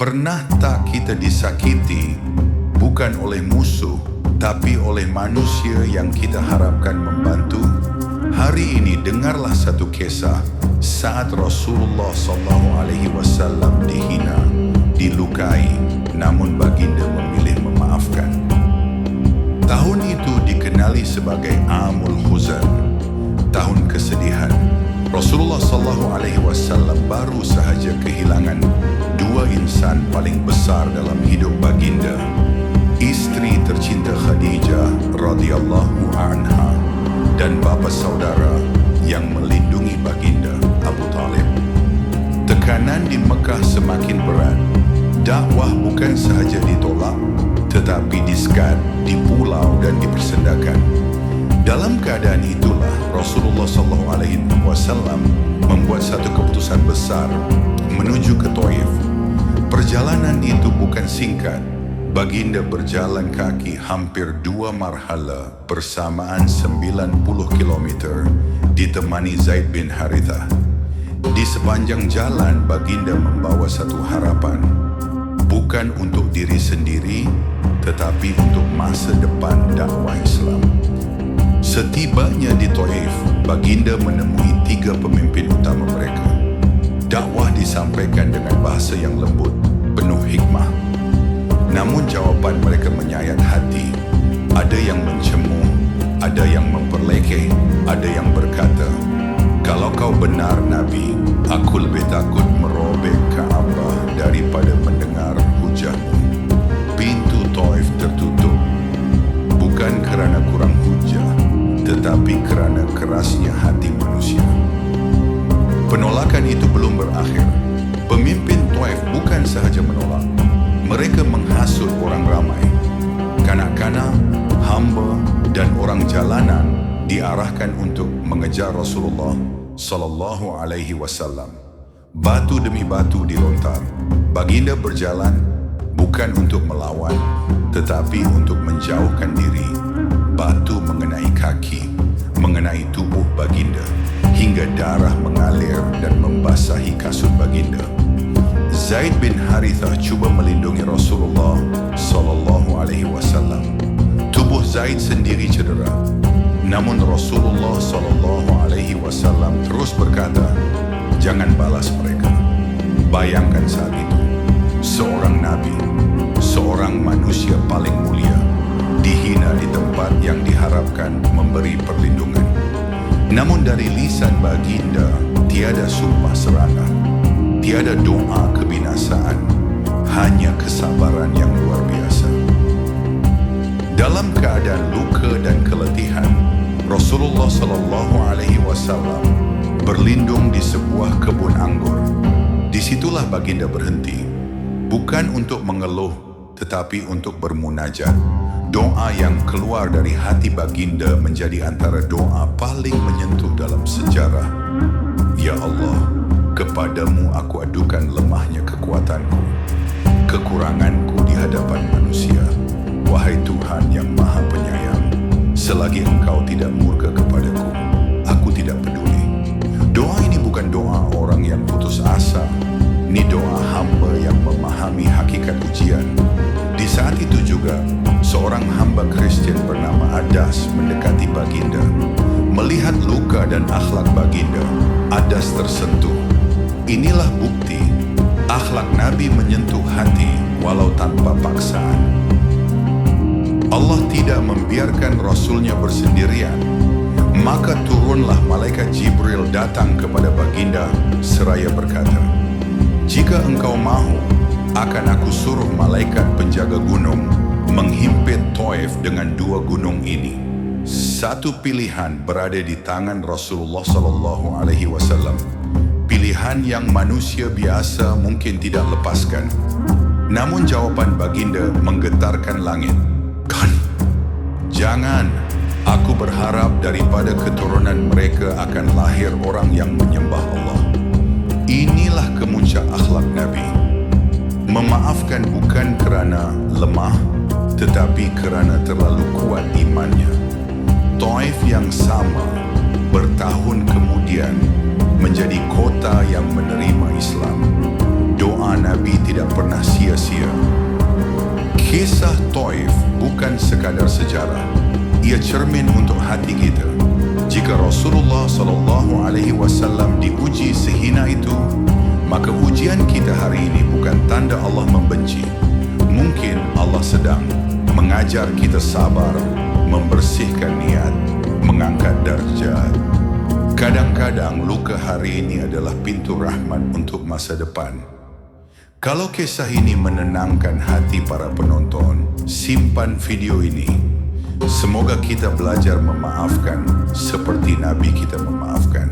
Pernah tak kita disakiti bukan oleh musuh, tapi oleh manusia yang kita harapkan membantu? Hari ini dengarlah satu kisah saat Rasulullah SAW dihina, dilukai, namun baginda memilih memaafkan. Tahun itu dikenali sebagai Amul Huzan, tahun kesedihan. Rasulullah SAW baru sahaja kehilangan dua insan paling besar dalam hidup baginda, istri tercinta Khadijah radhiyallahu anha dan bapa saudara yang melindungi baginda, Abu Talib. Tekanan di Mekah semakin berat. Dakwah bukan sahaja ditolak, tetapi disekat, dipulau dan dipersendakan. Dalam keadaan itulah Rasulullah SAW membuat satu keputusan besar menuju ke Taif. Perjalanan itu bukan singkat. Baginda berjalan kaki hampir 2 marhala bersamaan 90 km ditemani Zaid bin Harithah. Di sepanjang jalan baginda membawa satu harapan, bukan untuk diri sendiri tetapi untuk masa depan dakwah Islam. Setibanya di Taif, baginda menemui 3 pemimpin utama mereka. Dakwah disampaikan dengan bahasa yang lembut, penuh hikmah. Namun jawaban mereka menyayat hati. Ada yang mencemooh, ada yang memperlekeh, ada yang berkata, "Kalau kau benar Nabi, aku lebih takut merobek Ka'bah daripada mendengar hujahmu." Pintu Taif tertutup, bukan kerana kurang hujah, tetapi kerana kerasnya hati manusia. Penolakan itu belum berakhir. Pemimpin Taif bukan sahaja menolak, mereka menghasut orang ramai. Kanak-kanak, hamba dan orang jalanan diarahkan untuk mengejar Rasulullah SAW. Batu demi batu dilontar. Baginda berjalan bukan untuk melawan, tetapi untuk menjauhkan diri. Batu mengenai kaki, mengenai tubuh baginda, hingga darah mengalir dan membasahi kasut baginda. Zaid bin Harithah cuba melindungi Rasulullah SAW. Tubuh Zaid sendiri cedera. Namun Rasulullah SAW terus berkata, "Jangan balas mereka." Bayangkan saat itu, seorang Nabi, seorang manusia paling mulia, dihina di tempat yang diharapkan memberi perlindungan. Namun dari lisan baginda tiada sumpah serana, tiada doa kebinasaan, hanya kesabaran yang luar biasa. Dalam keadaan luka dan keletihan, Rasulullah SAW berlindung di sebuah kebun anggur. Disitulah baginda berhenti, bukan untuk mengeluh, tetapi untuk bermunajat. Doa yang keluar dari hati baginda menjadi antara doa paling menyentuh dalam sejarah. Ya Allah, kepadamu aku adukan lemahnya kekuatanku, kekuranganku di hadapan manusia. Wahai Tuhan yang Maha Penyayang, selagi Engkau tidak murka kepadaku, aku tidak peduli. Doa ini bukan doa orang yang putus asa. Ini doa hamba yang memahami hakikat ujian. Di saat itu juga, seorang hamba Kristen bernama Adas mendekati baginda. Melihat luka dan akhlak baginda, Adas tersentuh. Inilah bukti akhlak Nabi menyentuh hati walau tanpa paksaan. Allah tidak membiarkan Rasulnya bersendirian. Maka turunlah malaikat Jibril datang kepada baginda seraya berkata, "Jika engkau mahu, akan aku suruh malaikat penjaga gunung menghimpit Taif dengan 2 gunung ini." Satu pilihan berada di tangan Rasulullah SAW. Pilihan yang manusia biasa mungkin tidak lepaskan. Namun jawaban baginda menggetarkan langit. Jangan, aku berharap daripada keturunan mereka akan lahir orang yang menyembah Allah. Inilah kemuncak akhlak Nabi. Memaafkan bukan kerana lemah, tetapi kerana terlalu kuat imannya. Taif yang sama bertahun kemudian menjadi kota yang menerima Islam. Doa Nabi tidak pernah sia-sia. Kisah Taif bukan sekadar sejarah. Ia cermin untuk hati kita. Jika Rasulullah SAW diuji sehina itu, maka ujian kita hari ini bukan tanda Allah membenci. Mungkin Allah sedang mengajar kita sabar, membersihkan niat, mengangkat darjat. Kadang-kadang luka hari ini adalah pintu rahmat untuk masa depan. Kalau kisah ini menenangkan hati para penonton, simpan video ini. Semoga kita belajar memaafkan seperti Nabi kita memaafkan.